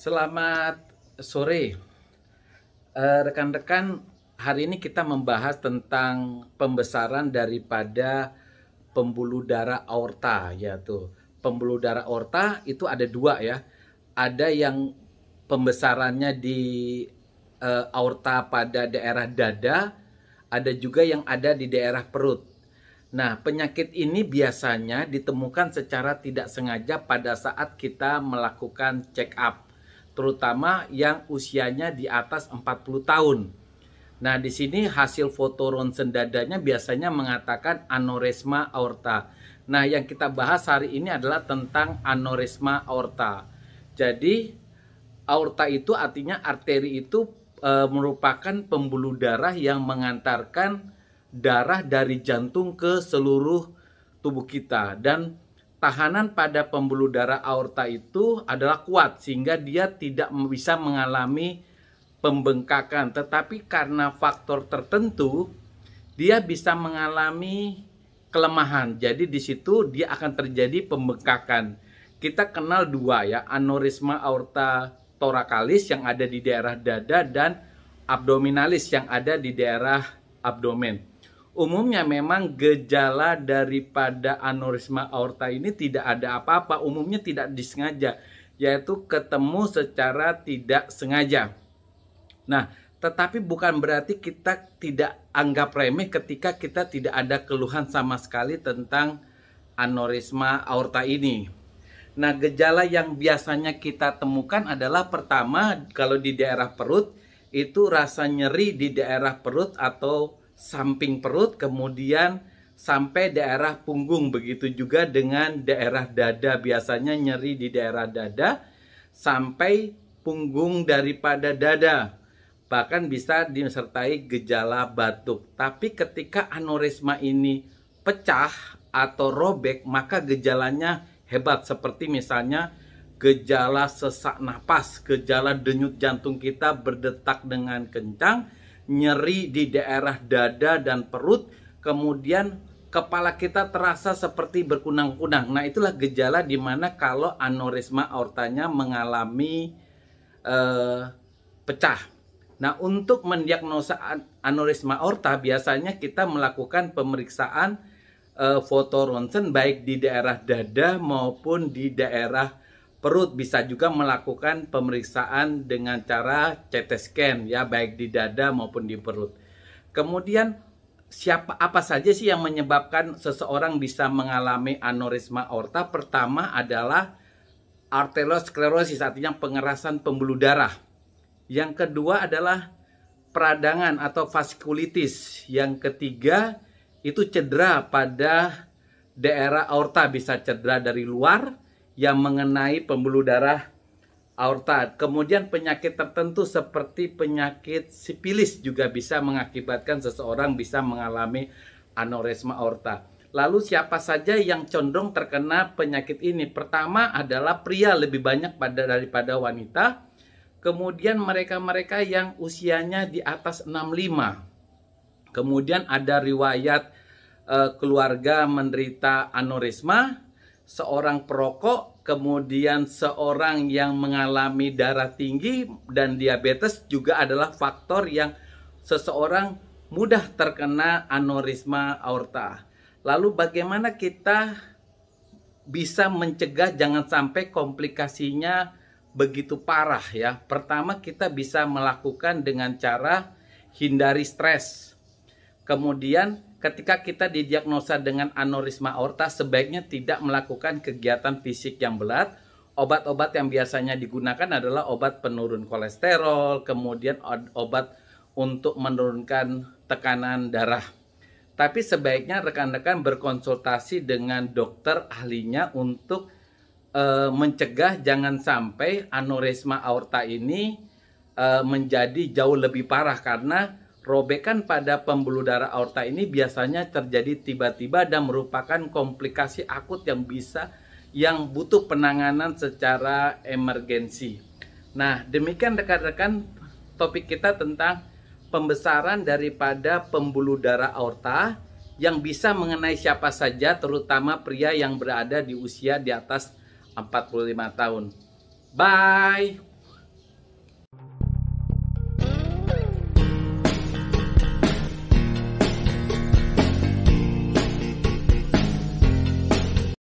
Selamat sore, rekan-rekan. Hari ini kita membahas tentang pembesaran daripada pembuluh darah aorta, yaitu pembuluh darah aorta itu ada dua ya. Ada yang pembesarannya di aorta pada daerah dada, ada juga yang ada di daerah perut. Nah, penyakit ini biasanya ditemukan secara tidak sengaja pada saat kita melakukan check up, terutama yang usianya di atas 40 tahun. Nah, di sini hasil foto ronsen dadanya biasanya mengatakan anoresma aorta. Nah, yang kita bahas hari ini adalah tentang anoresma aorta. Jadi, aorta itu artinya arteri itu merupakan pembuluh darah yang mengantarkan darah dari jantung ke seluruh tubuh kita, dan tahanan pada pembuluh darah aorta itu adalah kuat sehingga dia tidak bisa mengalami pembengkakan, tetapi karena faktor tertentu dia bisa mengalami kelemahan. Jadi di situ dia akan terjadi pembengkakan. Kita kenal dua ya, anorisma aorta thoracalis yang ada di daerah dada dan abdominalis yang ada di daerah abdomen. Umumnya memang gejala daripada anorisma aorta ini tidak ada apa-apa, umumnya tidak disengaja, yaitu ketemu secara tidak sengaja. Nah, tetapi bukan berarti kita tidak anggap remeh ketika kita tidak ada keluhan sama sekali tentang anorisma aorta ini. Nah, gejala yang biasanya kita temukan adalah pertama, kalau di daerah perut, itu rasa nyeri di daerah perut atau samping perut, kemudian sampai daerah punggung. Begitu juga dengan daerah dada, biasanya nyeri di daerah dada sampai punggung daripada dada. Bahkan bisa disertai gejala batuk. Tapi ketika anorisma ini pecah atau robek, maka gejalanya hebat, seperti misalnya gejala sesak napas, gejala denyut jantung kita berdetak dengan kencang, nyeri di daerah dada dan perut, kemudian kepala kita terasa seperti berkunang-kunang. Nah, itulah gejala dimana kalau anorisma aortanya mengalami pecah. Nah, untuk mendiagnosa anorisma aorta biasanya kita melakukan pemeriksaan foto ronsen baik di daerah dada maupun di daerah perut. Bisa juga melakukan pemeriksaan dengan cara CT scan ya, baik di dada maupun di perut. Kemudian apa saja sih yang menyebabkan seseorang bisa mengalami anorisma aorta? Pertama adalah arteriosklerosis, artinya pengerasan pembuluh darah. Yang kedua adalah peradangan atau vaskulitis. Yang ketiga itu cedera pada daerah aorta, bisa cedera dari luar yang mengenai pembuluh darah aorta. Kemudian penyakit tertentu seperti penyakit sifilis juga bisa mengakibatkan seseorang bisa mengalami anoresma aorta. Lalu siapa saja yang condong terkena penyakit ini? Pertama adalah pria, lebih banyak daripada wanita. Kemudian mereka-mereka yang usianya di atas 65. Kemudian ada riwayat keluarga menderita anorisma, seorang perokok, kemudian seorang yang mengalami darah tinggi dan diabetes juga adalah faktor yang seseorang mudah terkena anorisma aorta. Lalu bagaimana kita bisa mencegah jangan sampai komplikasinya begitu parah ya? Pertama, kita bisa melakukan dengan cara hindari stres. Kemudian ketika kita didiagnosa dengan anorisma aorta, sebaiknya tidak melakukan kegiatan fisik yang berat. Obat-obat yang biasanya digunakan adalah obat penurun kolesterol, kemudian obat untuk menurunkan tekanan darah. Tapi sebaiknya rekan-rekan berkonsultasi dengan dokter ahlinya untuk mencegah jangan sampai anorisma aorta ini menjadi jauh lebih parah, karena robekan pada pembuluh darah aorta ini biasanya terjadi tiba-tiba dan merupakan komplikasi akut yang butuh penanganan secara emergensi. Nah, demikian rekan-rekan topik kita tentang pembesaran daripada pembuluh darah aorta yang bisa mengenai siapa saja, terutama pria yang berada di usia di atas 45 tahun. Bye!